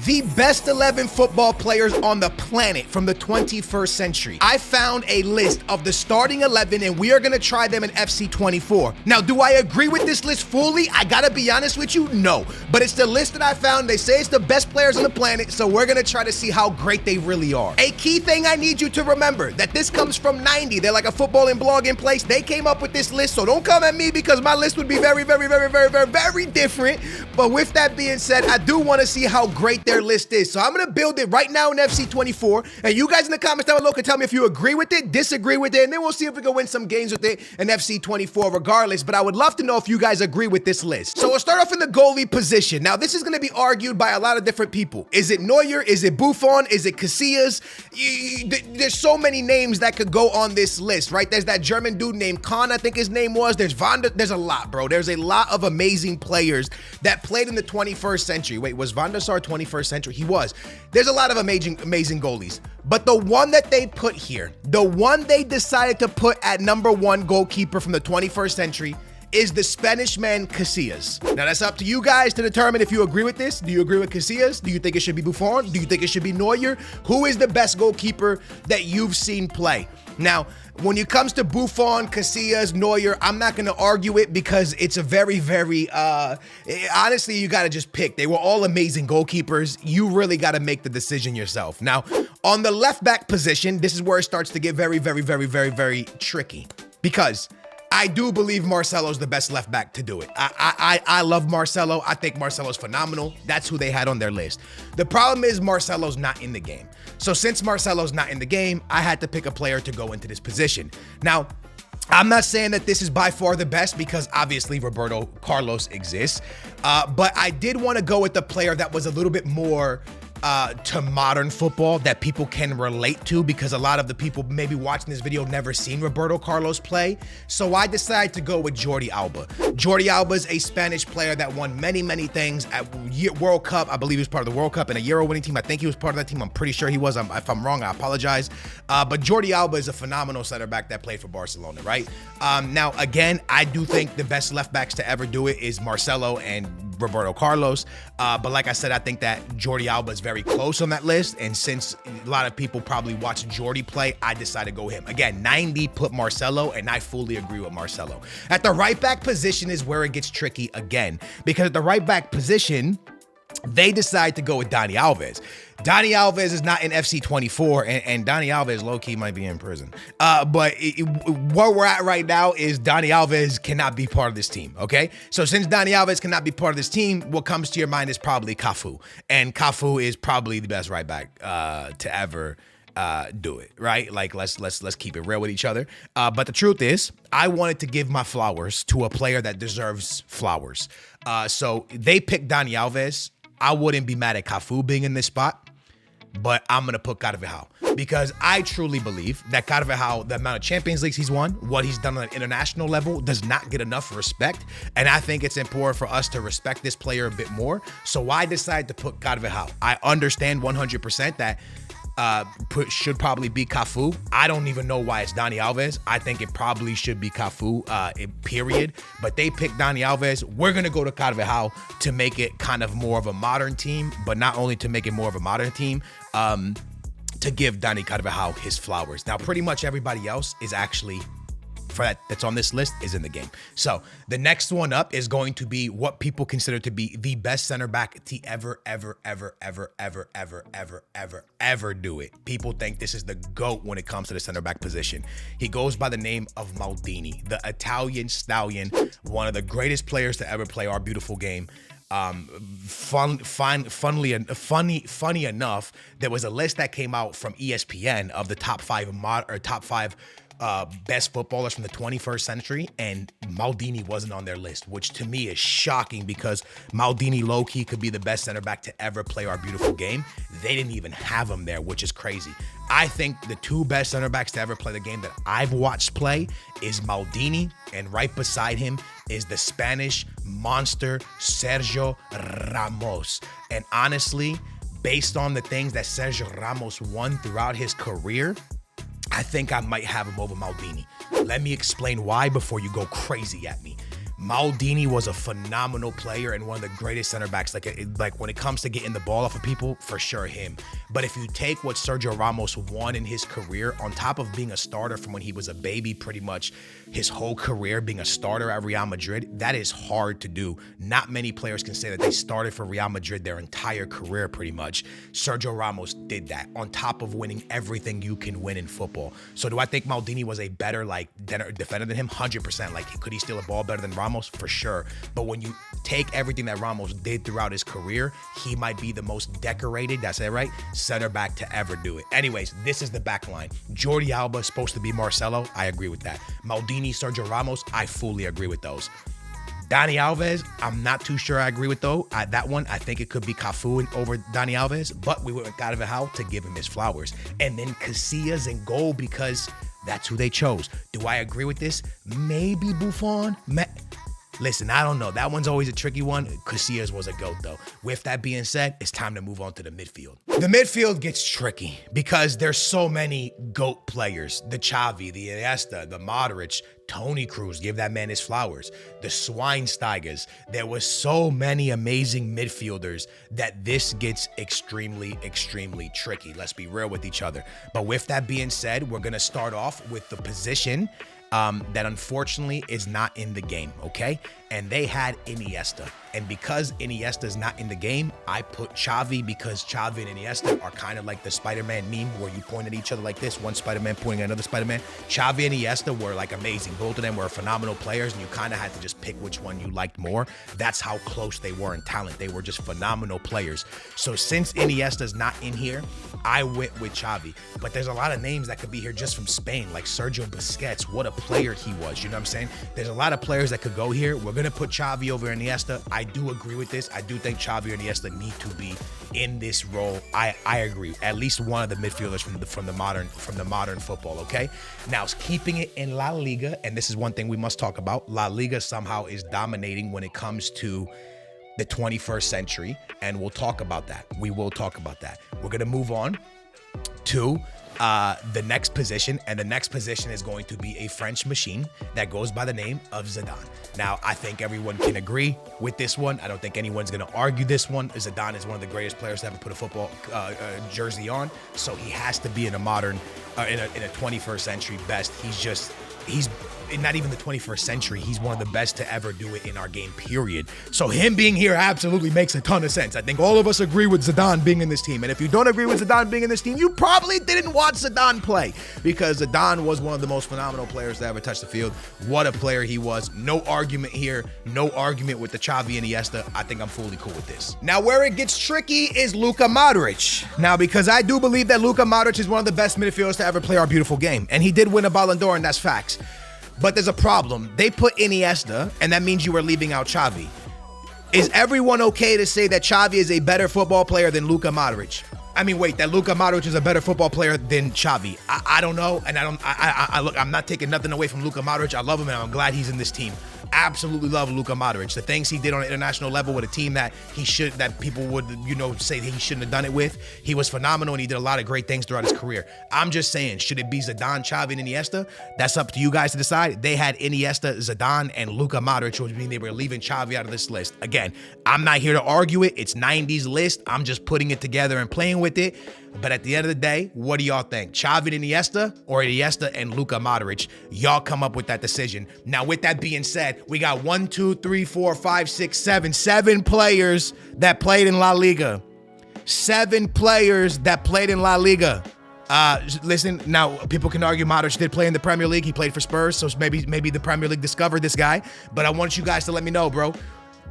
the best 11 football players on the planet from the 21st century. I found a list of the starting 11 and we are gonna try them in FC24. Now, do I agree with this list fully? I gotta be honest with you, no. But it's the list that I found. They say it's the best players on the planet, so we're gonna try to see how great they really are. A key thing I need you to remember, that this comes from 90. They're like a football and blogging place. They came up with this list, so don't come at me because my list would be very different. But with that being said, I do wanna see how great their list is. So I'm gonna build it right now in FC24, and you guys in the comments down below can tell me if you agree with it, disagree with it, and then we'll see if we can win some games with it in FC24 regardless. But I would love to know if you guys agree with this list. So we'll start off in the goalie position. Now this is gonna be argued by a lot of different people. Is it Neuer? Is it Buffon? Is it Casillas? There's so many names that could go on this list, right? There's that German dude named Kahn, I think his name was. There's a lot, bro. There's a lot of amazing players that played in the 21st century. Wait, was Van der Sar 21st century? He was. There's a lot of amazing goalies. But the one that they put here, the one they decided to put at number 1 goalkeeper from the 21st century is the Spanish man Casillas. Now that's up to you guys to determine if you agree with this. Do you agree with Casillas? Do you think it should be Buffon? Do you think it should be Neuer? Who is the best goalkeeper that you've seen play? Now, when it comes to Buffon, Casillas, Neuer, I'm not going to argue it because it's a very, honestly, you got to just pick. They were all amazing goalkeepers. You really got to make the decision yourself. Now, on the left back position, this is where it starts to get very tricky because I do believe Marcelo's the best left back to do it. I love Marcelo. I think Marcelo's phenomenal. That's who they had on their list. The problem is Marcelo's not in the game. So since Marcelo's not in the game, I had to pick a player to go into this position. Now, I'm not saying that this is by far the best because obviously Roberto Carlos exists, but I did want to go with the player that was a little bit more to modern football that people can relate to because a lot of the people maybe watching this video never seen Roberto Carlos play. So I decided to go with Jordi Alba. Jordi Alba is a Spanish player that won many things at World Cup. I believe he was part of the World Cup and a Euro winning team. I think he was part of that team. I'm pretty sure he was. If I'm wrong, I apologize. But Jordi Alba is a phenomenal center back that played for Barcelona, right? Now, again, I do think the best left backs to ever do it is Marcelo and Roberto Carlos. But like I said, I think that Jordi Alba is very close on that list. And since a lot of people probably watch Jordi play, I decided to go him. Again, 90 put Marcelo, and I fully agree with Marcelo. At the right back position is where it gets tricky again, because at the right back position, they decide to go with Dani Alves. Dani Alves is not in FC24, and Dani Alves low-key might be in prison. But where we're at right now is Dani Alves cannot be part of this team, okay? So since Dani Alves cannot be part of this team, what comes to your mind is probably Cafu. And Cafu is probably the best right back to ever do it, right? Like, let's keep it real with each other. But the truth is, I wanted to give my flowers to a player that deserves flowers. So they picked Dani Alves. I wouldn't be mad at Cafu being in this spot, but I'm going to put Carvajal because I truly believe that Carvajal, the amount of Champions Leagues he's won, what he's done on an international level, does not get enough respect. And I think it's important for us to respect this player a bit more. So I decided to put Carvajal. I understand 100% that should probably be Cafu. I don't even know why it's Dani Alves. I think it probably should be Cafu, period. But they picked Dani Alves. We're going to go to Carvajal to make it kind of more of a modern team, but not only to make it more of a modern team, to give Dani Carvajal his flowers. Now, pretty much everybody else is actually, that's on this list, is in the game. So the next one up is going to be what people consider to be the best center back to ever do it. People think this is the GOAT when it comes to the center back position. He goes by the name of Maldini, the Italian stallion, one of the greatest players to ever play our beautiful game. Funny enough, there was a list that came out from ESPN of the top five best footballers from the 21st century, and Maldini wasn't on their list, which to me is shocking because Maldini low-key could be the best center back to ever play our beautiful game. They didn't even have him there, which is crazy. I think the two best center backs to ever play the game that I've watched play is Maldini, and right beside him is the Spanish monster Sergio Ramos. And honestly, based on the things that Sergio Ramos won throughout his career, I think I might have him over Maldini. Let me explain why before you go crazy at me. Maldini was a phenomenal player and one of the greatest center backs. Like when it comes to getting the ball off of people, for sure him. But if you take what Sergio Ramos won in his career, on top of being a starter from when he was a baby, pretty much his whole career being a starter at Real Madrid, that is hard to do. Not many players can say that they started for Real Madrid their entire career, pretty much. Sergio Ramos did that on top of winning everything you can win in football. So do I think Maldini was a better defender than him? 100%. Like, could he steal a ball better than Ramos? For sure. But when you take everything that Ramos did throughout his career, he might be the most decorated, that's it, right? Center back to ever do it. Anyways, this is the back line. Jordi Alba is supposed to be Marcelo. I agree with that. Maldini, Sergio Ramos, I fully agree with those. Dani Alves, I'm not too sure I agree with though. That one, I think it could be Cafu over Dani Alves, but we went with Carvajal to give him his flowers. And then Casillas in goal because that's who they chose. Do I agree with this? Maybe Buffon. Listen, I don't know. That one's always a tricky one. Casillas was a GOAT, though. With that being said, it's time to move on to the midfield. The midfield gets tricky because there's so many GOAT players. The Xavi, the Iniesta, the Modric, Toni Kroos, give that man his flowers. The Schweinsteigers. There was so many amazing midfielders that this gets extremely, extremely tricky. Let's be real with each other. But with that being said, we're going to start off with the position that unfortunately is not in the game, okay? And they had Iniesta. And because Iniesta is not in the game, I put Xavi because Xavi and Iniesta are kind of like the Spider-Man meme where you point at each other like this, one Spider-Man pointing at another Spider-Man. Xavi and Iniesta were like amazing. Both of them were phenomenal players and you kind of had to just pick which one you liked more. That's how close they were in talent. They were just phenomenal players. So since Iniesta's not in here, I went with Xavi. But there's a lot of names that could be here just from Spain, like Sergio Busquets. What a player he was, you know what I'm saying? There's a lot of players that could go here. We're going to put Xavi over Iniesta. I do agree with this. I do think Xavi and Iniesta need to be in this role. I agree. At least one of the midfielders from the modern football, okay? Now, keeping it in La Liga, and this is one thing we must talk about. La Liga somehow is dominating when it comes to the 21st century, and we'll talk about that. We will talk about that. We're going to move on to the next position, and the next position is going to be a French machine that goes by the name of Zidane. Now, I think everyone can agree with this one. I don't think anyone's going to argue this one. Zidane is one of the greatest players to ever put a football jersey on, so he has to be in a modern, in a 21st century best. He's not even the 21st century. He's one of the best to ever do it in our game, period. So him being here absolutely makes a ton of sense. I think all of us agree with Zidane being in this team. And if you don't agree with Zidane being in this team, you probably didn't watch Zidane play because Zidane was one of the most phenomenal players to ever touch the field. What a player he was. No argument here. No argument with the Xavi and Iniesta. I think I'm fully cool with this. Now, where it gets tricky is Luka Modric. Now, because I do believe that Luka Modric is one of the best midfielders to ever play our beautiful game. And he did win a Ballon d'Or, and that's facts. But there's a problem. They put Iniesta, and that means you are leaving out Xavi. Is everyone okay to say that Xavi is a better football player than Luka Modric? I mean, wait, that Luka Modric is a better football player than Xavi. I don't know, and look, I'm not taking nothing away from Luka Modric. I love him, and I'm glad he's in this team. Absolutely love Luka Modric. The things he did on an international level with a team that people would, say that he shouldn't have done it with. He was phenomenal and he did a lot of great things throughout his career. I'm just saying, should it be Zidane, Xavi, and Iniesta? That's up to you guys to decide. They had Iniesta, Zidane, and Luka Modric, which means they were leaving Xavi out of this list. Again, I'm not here to argue it. It's 90s list. I'm just putting it together and playing with it. But at the end of the day, what do y'all think? Xavi and Iniesta or Iniesta and Luka Modric? Y'all come up with that decision. Now, with that being said, we got 7 players that played in La Liga. 7 players that played in La Liga. Listen, now people can argue Modric did play in the Premier League. He played for Spurs, so maybe the Premier League discovered this guy. But I want you guys to let me know, bro.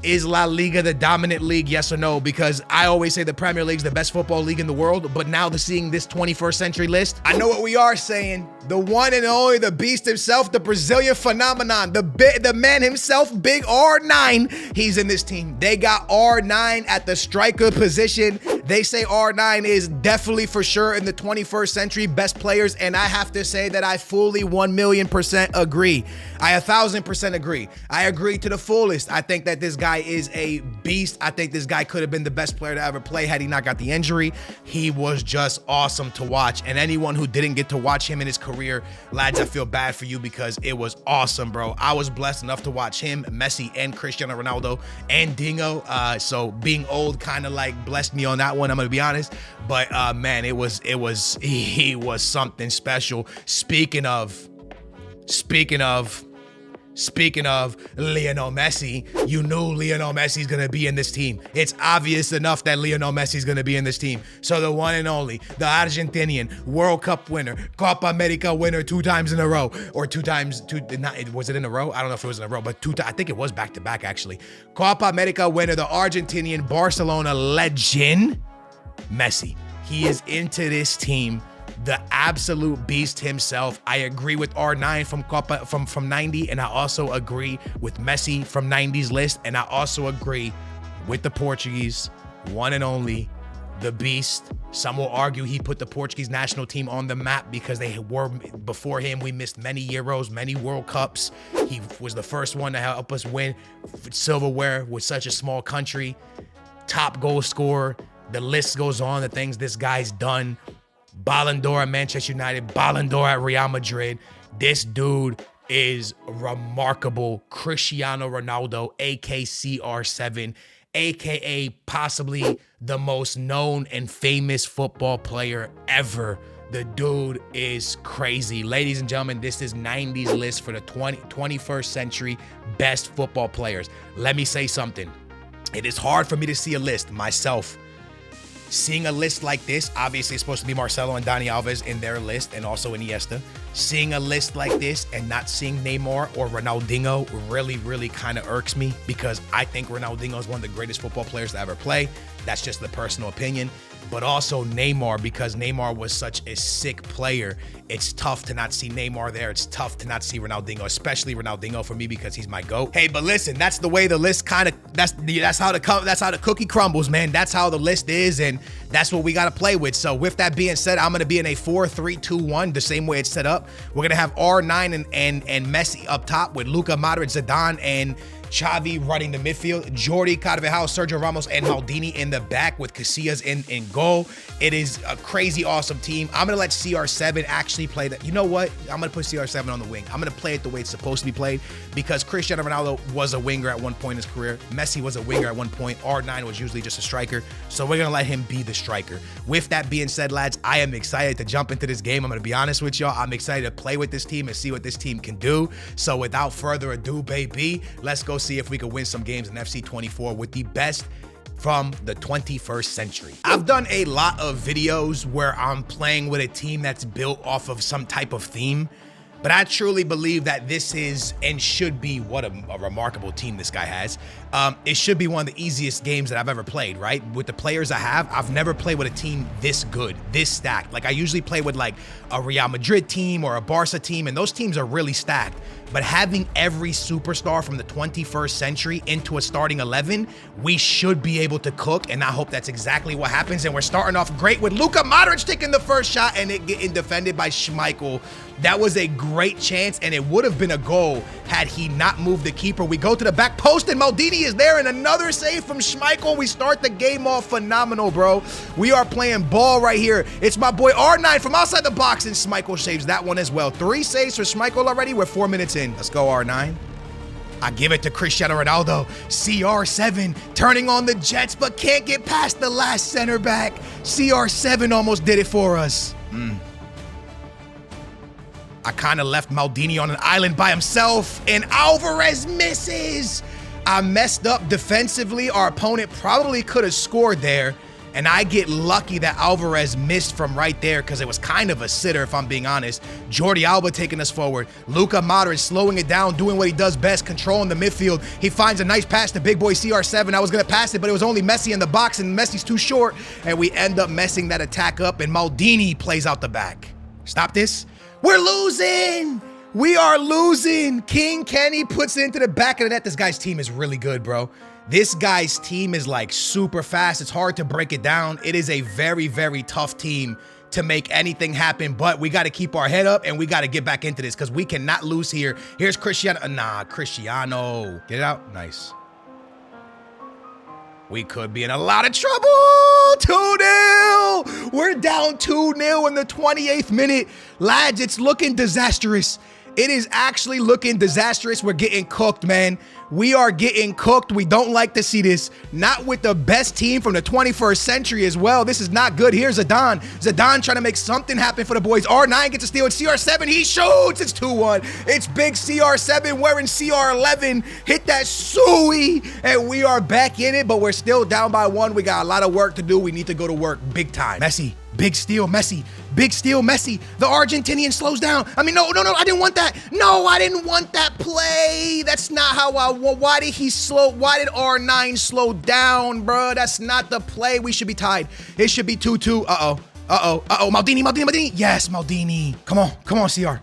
Is La Liga the dominant league, yes or no? Because I always say the Premier League's the best football league in the world, but now seeing this 21st century list, I know what we are saying. The one and only, the beast himself, the Brazilian phenomenon, the man himself, Big R9, he's in this team. They got R9 at the striker position. They say R9 is definitely for sure in the 21st century best players, and I have to say that I fully 1,000,000% agree. I 1,000% agree. I agree to the fullest. I think that this guy guy is a beast. I think this guy could have been the best player to ever play had he not got the injury. He was just awesome to watch. And anyone who didn't get to watch him in his career, lads, I feel bad for you because it was awesome, bro. I was blessed enough to watch him, Messi, and Cristiano Ronaldo, and Dingo. So being old kind of like blessed me on that one, I'm gonna be honest. But man, he was something special. Speaking of Lionel Messi, you knew Lionel Messi's gonna be in this team. It's obvious enough that Lionel Messi's gonna be in this team. So the one and only, the Argentinian World Cup winner, Copa America winner 2 times in a row, or was it in a row? I don't know if it was in a row, but I think it was back to back actually. Copa America winner, the Argentinian Barcelona legend, Messi. He is into this team. The absolute beast himself. I agree with R9 from 90, and I also agree with Messi from 90's list, and I also agree with the Portuguese one and only, the beast. Some will argue he put the Portuguese national team on the map because they were before him. We missed many Euros, many World Cups. He was the first one to help us win silverware with such a small country. Top goal scorer. The list goes on, the things this guy's done. Ballon d'Or at Manchester United, Ballon d'Or at Real Madrid. This dude is remarkable. Cristiano Ronaldo, aka CR7, aka possibly the most known and famous football player ever. The dude is crazy. Ladies and gentlemen, this is 90's list for the 21st century best football players. Let me say something. It is hard for me to see a list myself. Seeing a list like this, obviously it's supposed to be Marcelo and Dani Alves in their list, and also Iniesta. Seeing a list like this and not seeing Neymar or Ronaldinho really kind of irks me, because I think Ronaldinho is one of the greatest football players to ever play. That's just the personal opinion. But also Neymar, because Neymar was such a sick player. It's tough to not see Neymar there. It's tough to not see Ronaldinho, especially Ronaldinho for me because he's my GOAT. Hey, but listen, that's the way the list that's how the cookie crumbles, man. That's how the list is, and that's what we got to play with. So with that being said, I'm going to be in a 4-3-2-1, the same way it's set up. We're going to have R9 and Messi up top with Luka, Modric, Zidane, and Xavi running the midfield, Jordi, Carvajal, Sergio Ramos, and Maldini in the back with Casillas in goal. It is a crazy awesome team. I'm going to let CR7 actually play that. You know what? I'm going to put CR7 on the wing. I'm going to play it the way it's supposed to be played, because Cristiano Ronaldo was a winger at one point in his career. Messi was a winger at one point. R9 was usually just a striker. So we're going to let him be the striker. With that being said, lads, I am excited to jump into this game. I'm going to be honest with y'all. I'm excited to play with this team and see what this team can do. So without further ado, baby, let's go see if we can win some games in FC 24 with the best from the 21st century. I've done a lot of videos where I'm playing with a team that's built off of some type of theme, but I truly believe that this is and should be what a remarkable team this guy has. It should be one of the easiest games that I've ever played, right? With the players I have, I've never played with a team this good, this stacked. Like I usually play with like a Real Madrid team or a Barca team, and those teams are really stacked. But having every superstar from the 21st century into a starting 11, we should be able to cook, and I hope that's exactly what happens. And we're starting off great with Luka Modric taking the first shot and it getting defended by Schmeichel. That was a great chance, and it would have been a goal had he not moved the keeper. We go to the back post, and Maldini is there, and another save from Schmeichel. We start the game off phenomenal, bro. We are playing ball right here. It's my boy R9 from outside the box, and Schmeichel saves that one as well. 3 saves for Schmeichel already. We're 4 minutes in. Let's go, R9. I give it to Cristiano Ronaldo. CR7 turning on the Jets, but can't get past the last center back. CR7 almost did it for us. I kind of left Maldini on an island by himself, and Alvarez misses. I messed up defensively. Our opponent probably could have scored there, and I get lucky that Alvarez missed from right there because it was kind of a sitter, if I'm being honest. Jordi Alba taking us forward. Luka Modric slowing it down, doing what he does best, controlling the midfield. He finds a nice pass to big boy CR7. I was going to pass it, but it was only Messi in the box, and Messi's too short, and we end up messing that attack up, and Maldini plays out the back. Stop this. We're losing. We are losing. King Kenny puts it into the back of the net. This guy's team is really good, bro. This guy's team is like super fast. It's hard to break it down. It is a very, very tough team to make anything happen, but we got to keep our head up and we got to get back into this because we cannot lose here. Here's Cristiano. Nah, Cristiano. Get it out. Nice. We could be in a lot of trouble. 2-0. We're down 2-0 in the 28th minute. Lads, it's looking disastrous. It is actually looking disastrous. We're getting cooked, man. We are getting cooked. We don't like to see this. Not with the best team from the 21st century as well. This is not good. Here's Zidane. Zidane trying to make something happen for the boys. R9 gets a steal. It's CR7. He shoots. It's 2-1. It's big CR7 wearing CR11. Hit that suey. And we are back in it, but we're still down by 1. We got a lot of work to do. We need to go to work big time. Messi. Big steal, Messi. Big steal, Messi. The Argentinian slows down. I mean, no, I didn't want that. No, I didn't want that play. That's not how I want. Why did he slow? Why did R9 slow down, bro? That's not the play. We should be tied. It should be 2-2. Maldini. Yes, Maldini. Come on, CR.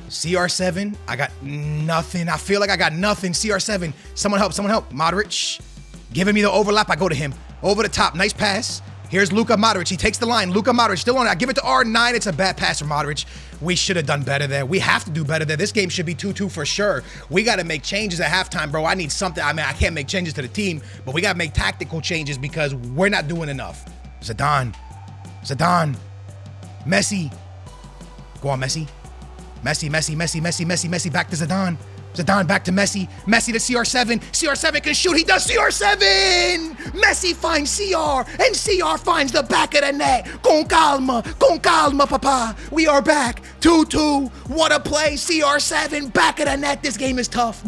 CR7, I got nothing. I feel like I got nothing. CR7, someone help. Modric, giving me the overlap. I go to him. Over the top, nice pass. Here's Luka Modric. He takes the line. Luka Modric still on it. I give it to R9. It's a bad pass from Modric. We should have done better there. We have to do better there. This game should be 2-2 for sure. We got to make changes at halftime, bro. I need something. I mean, I can't make changes to the team, but we got to make tactical changes because we're not doing enough. Zidane. Messi. Go on, Messi. Messi. Back to Zidane. Zidane back to Messi. Messi to CR7. CR7 can shoot. He does. CR7. Messi finds CR, and CR finds the back of the net. Con calma, papa. We are back. 2-2. What a play. CR7 back of the net. This game is tough.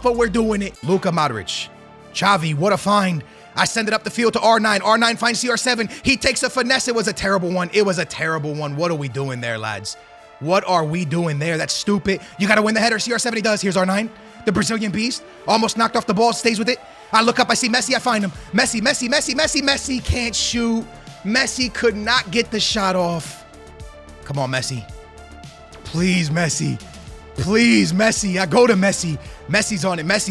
But we're doing it. Luka Modric. Xavi, what a find. I send it up the field to R9. R9 finds CR7. He takes a finesse. It was a terrible one. What are we doing there, lads? What are we doing there? That's stupid. You got to win the header. CR7 he does. Here's R9. The Brazilian beast. Almost knocked off the ball. Stays with it. I look up. I see Messi. I find him. Messi can't shoot. Messi could not get the shot off. Come on, Messi. Please, Messi. I go to Messi. Messi's on it. Messi.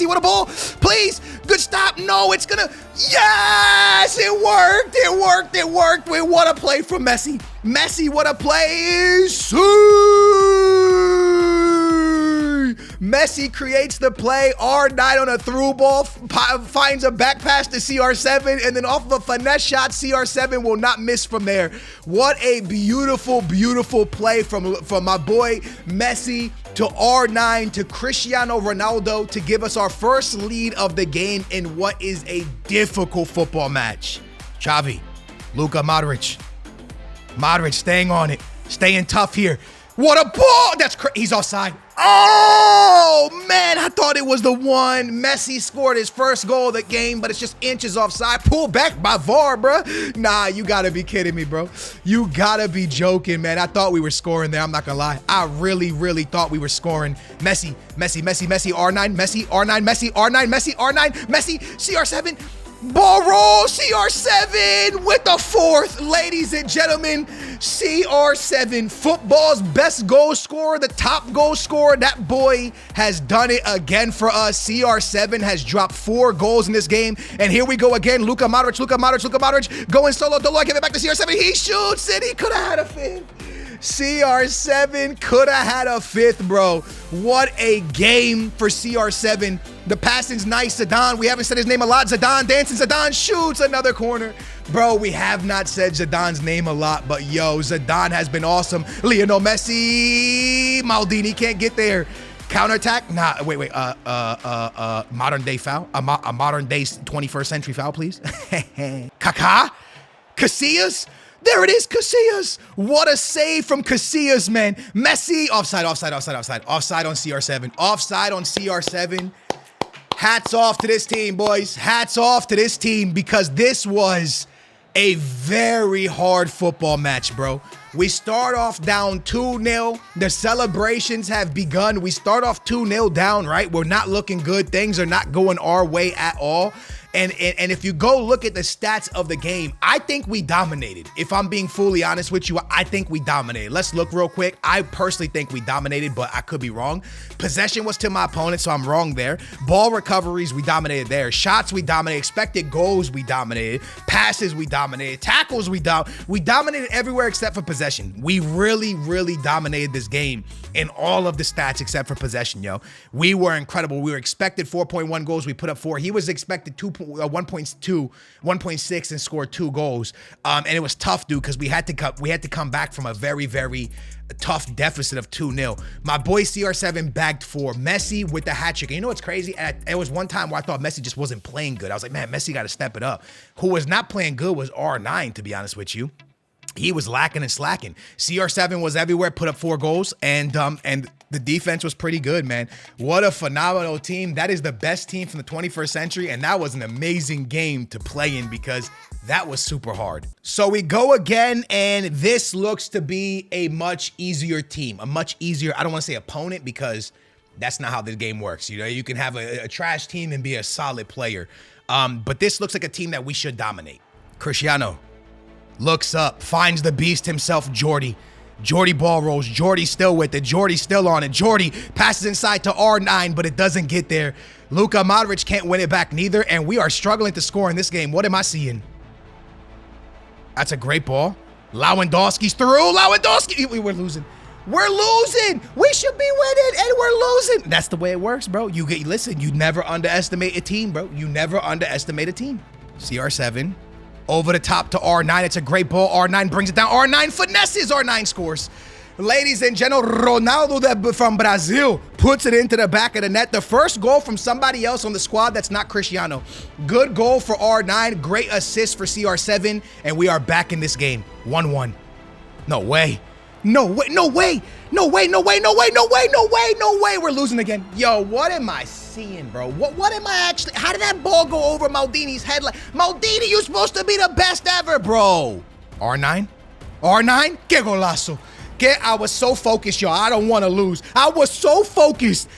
What a ball. Please. Good stop. No, it's gonna. Yes, it worked. What a play from Messi. What a play. Messi creates the play. R9 on a through ball, finds a back pass to CR7, and then off of a finesse shot, CR7 will not miss from there. What a beautiful play from my boy Messi to R9 to Cristiano Ronaldo to give us our first lead of the game in what is a difficult football match. Xavi, Luka Modric. Modric staying on it, staying tough here. What a ball! He's offside. Oh, man, I thought it was the one. Messi scored his first goal of the game, but it's just inches offside. Pulled back by VAR, bro. Nah, you gotta be kidding me, bro. You gotta be joking, man. I thought we were scoring there. I'm not gonna lie. I really thought we were scoring. Messi, R9, Messi, R9, Messi, CR7. Ball roll, CR7 with the fourth. Ladies and gentlemen, CR7, football's best goal scorer, the top goal scorer. That boy has done it again for us. CR7 has dropped 4 goals in this game. And here we go again. Luka Modric going solo. Dolo, give it back to CR7. He shoots it. He could have had a 5th. CR7 could have had a 5th, bro. What a game for CR7. The passing's nice. Zidane, we haven't said his name a lot. Zidane dancing. Zidane shoots another corner. Bro, we have not said Zidane's name a lot, but yo, Zidane has been awesome. Lionel Messi. Maldini can't get there. Counterattack? Nah, wait. Modern day foul? A modern day 21st century foul, please. Kaká? Casillas? There it is, Casillas. What a save from Casillas, man. Messi, offside on CR7. Offside on CR7. Hats off to this team, boys. Hats off to this team because this was a very hard football match, bro. We start off down 2-0. The celebrations have begun. We start off 2-0 down, right? We're not looking good. Things are not going our way at all. And if you go look at the stats of the game, I think we dominated. If I'm being fully honest with you, I think we dominated. Let's look real quick. I personally think we dominated, but I could be wrong. Possession was to my opponent, so I'm wrong there. Ball recoveries, we dominated there. Shots, we dominated. Expected goals, we dominated. Passes, we dominated. Tackles, we dominated everywhere except for possession. We really, really dominated this game in all of the stats except for possession, yo. We were incredible. We were expected 4.1 goals. We put up 4. He was expected 1.2, 1.6 and scored 2 goals. And it was tough, dude, because we had to come back from a very, very tough deficit of 2-0. My boy CR7 bagged 4. Messi with the hat trick. And you know what's crazy? It was one time where I thought Messi just wasn't playing good. I was like, man, Messi got to step it up. Who was not playing good was R9, to be honest with you. He was lacking and slacking. CR7 was everywhere, put up 4 goals, and the defense was pretty good, man. What a phenomenal team. That is the best team from the 21st century, and that was an amazing game to play in because that was super hard. So we go again, and this looks to be a much easier team, a much easier, I don't want to say opponent because that's not how the game works. You know, you can have a trash team and be a solid player. But this looks like a team that we should dominate. Cristiano looks up, finds the beast himself, Jordy. Jordy ball rolls. Jordy still with it. Jordy still on it. Jordy passes inside to R9, but it doesn't get there. Luka Modric can't win it back neither, and we are struggling to score in this game. What am I seeing? That's a great ball. Lewandowski's through. Lewandowski. We're losing. We're losing. We should be winning, and we're losing. That's the way it works, bro. Listen, you never underestimate a team, bro. You never underestimate a team. CR7. Over the top to R9. It's a great ball. R9 brings it down. R9 finesses. R9 scores. Ladies and gentlemen, Ronaldo from Brazil puts it into the back of the net. The first goal from somebody else on the squad that's not Cristiano. Good goal for R9. Great assist for CR7. And we are back in this game. 1-1. No way. No way. No way. No way. No way. No way. No way. No way. No way. We're losing again. Yo, what am I seeing, bro? What am I actually? How did that ball go over Maldini's head? Like, Maldini, you're supposed to be the best ever, bro. R9? R9? Que golazo. I was so focused, y'all. I don't want to lose. I was so focused.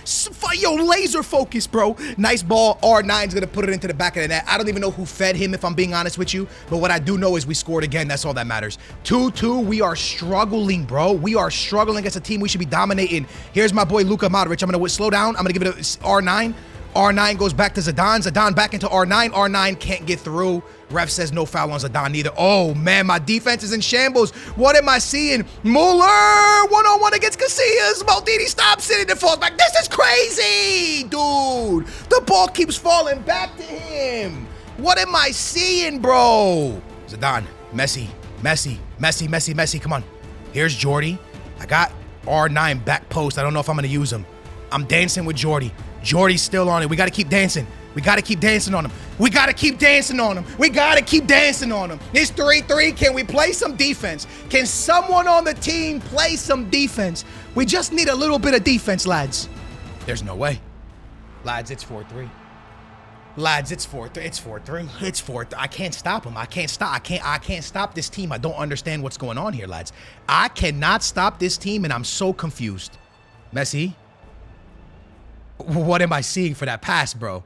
Yo, laser focused, bro. Nice ball. R9's going to put it into the back of the net. I don't even know who fed him, if I'm being honest with you. But what I do know is we scored again. That's all that matters. 2-2. We are struggling, bro. We are struggling against a team we should be dominating. Here's my boy Luka Modric. I'm going to slow down. I'm going to give it a R9. R9 goes back to Zidane. Zidane back into R9. R9 can't get through. Ref says no foul on Zidane either. Oh, man, my defense is in shambles. What am I seeing? Muller, one-on-one against Casillas. Maldini stops it and it falls back. This is crazy, dude. The ball keeps falling back to him. What am I seeing, bro? Zidane, Messi, Messi, Messi, Messi, Messi. Come on. Here's Jordy. I got R9 back post. I don't know if I'm going to use him. I'm dancing with Jordy. Jordy's still on it. We got to keep dancing. We got to keep dancing on him. We got to keep dancing on him. We got to keep dancing on him. It's 3-3. Can we play some defense? Can someone on the team play some defense? We just need a little bit of defense, lads. There's no way. Lads, it's 4-3. Lads, it's 4-3. It's 4-3. It's 4-3. I can't stop him. I can't stop. I can't stop this team. I don't understand what's going on here, lads. I cannot stop this team, and I'm so confused. Messi? What am I seeing for that pass, bro?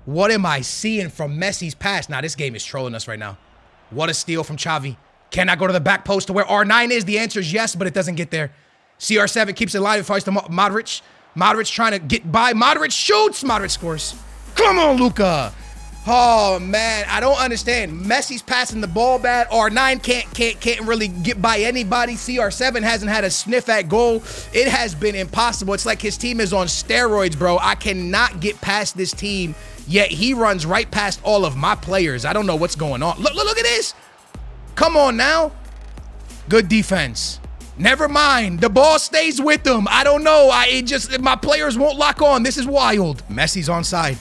What am I seeing from Messi's pass? Now, this game is trolling us right now. What a steal from Xavi. Can I go to the back post to where R9 is? The answer is yes, but it doesn't get there. CR7 keeps it alive. It fights to Modric. Modric trying to get by. Modric shoots. Modric scores. Come on, Luka. Oh, man. I don't understand. Messi's passing the ball bad. R9 can't really get by anybody. CR7 hasn't had a sniff at goal. It has been impossible. It's like his team is on steroids, bro. I cannot get past this team, yet he runs right past all of my players. I don't know what's going on. Look at this. Come on now. Good defense. Never mind. The ball stays with them. I don't know. My players won't lock on. This is wild. Messi's onside.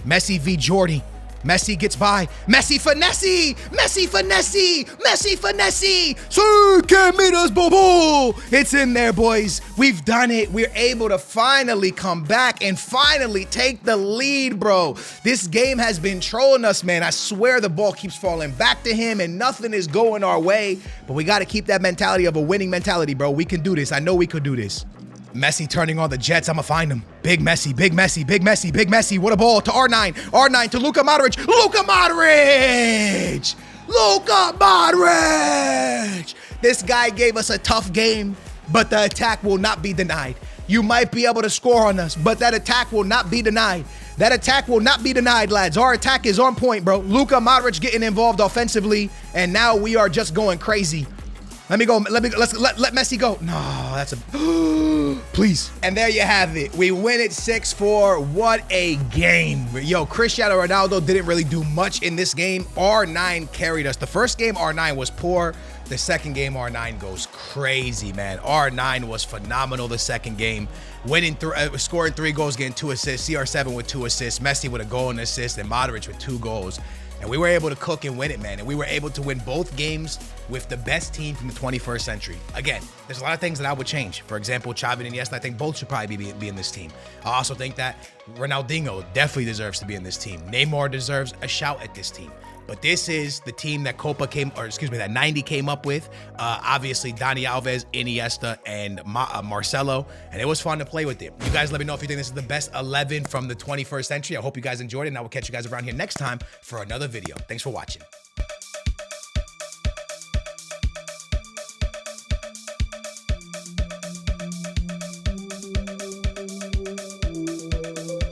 Messi v. Jordy. Messi gets by. Messi finesse! Messi finesse! Messi finesse! So can't meet us, Bobo! It's in there, boys. We've done it. We're able to finally come back and finally take the lead, bro. This game has been trolling us, man. I swear the ball keeps falling back to him and nothing is going our way. But we got to keep that mentality of a winning mentality, bro. We can do this. I know we could do this. Messi turning on the Jets. I'm going to find him. Big Messi, big Messi, big Messi, big Messi. What a ball to R9. R9 to Luka Modric. Luka Modric! Luka Modric! This guy gave us a tough game, but the attack will not be denied. You might be able to score on us, but that attack will not be denied. That attack will not be denied, lads. Our attack is on point, bro. Luka Modric getting involved offensively, and now we are just going crazy. Let me go. Let Messi go. No, that's a please. And there you have it. We win it 6-4. What a game. Yo, Cristiano Ronaldo didn't really do much in this game. R9 carried us. The first game, R9 was poor. The second game, R9 goes crazy, man. R9 was phenomenal the second game. Scoring 3 goals, getting 2 assists. CR7 with 2 assists. Messi with a goal and assist, and Modric with 2 goals. And we were able to cook and win it, man. And we were able to win both games with the best team from the 21st century. Again, there's a lot of things that I would change. For example, Xavi and Iniesta, I think both should probably be in this team. I also think that Ronaldinho definitely deserves to be in this team. Neymar deserves a shout at this team. But this is the team that that 90 came up with. Obviously, Dani Alves, Iniesta, and Marcelo. And it was fun to play with them. You guys let me know if you think this is the best 11 from the 21st century. I hope you guys enjoyed it, and I will catch you guys around here next time for another video. Thanks for watching.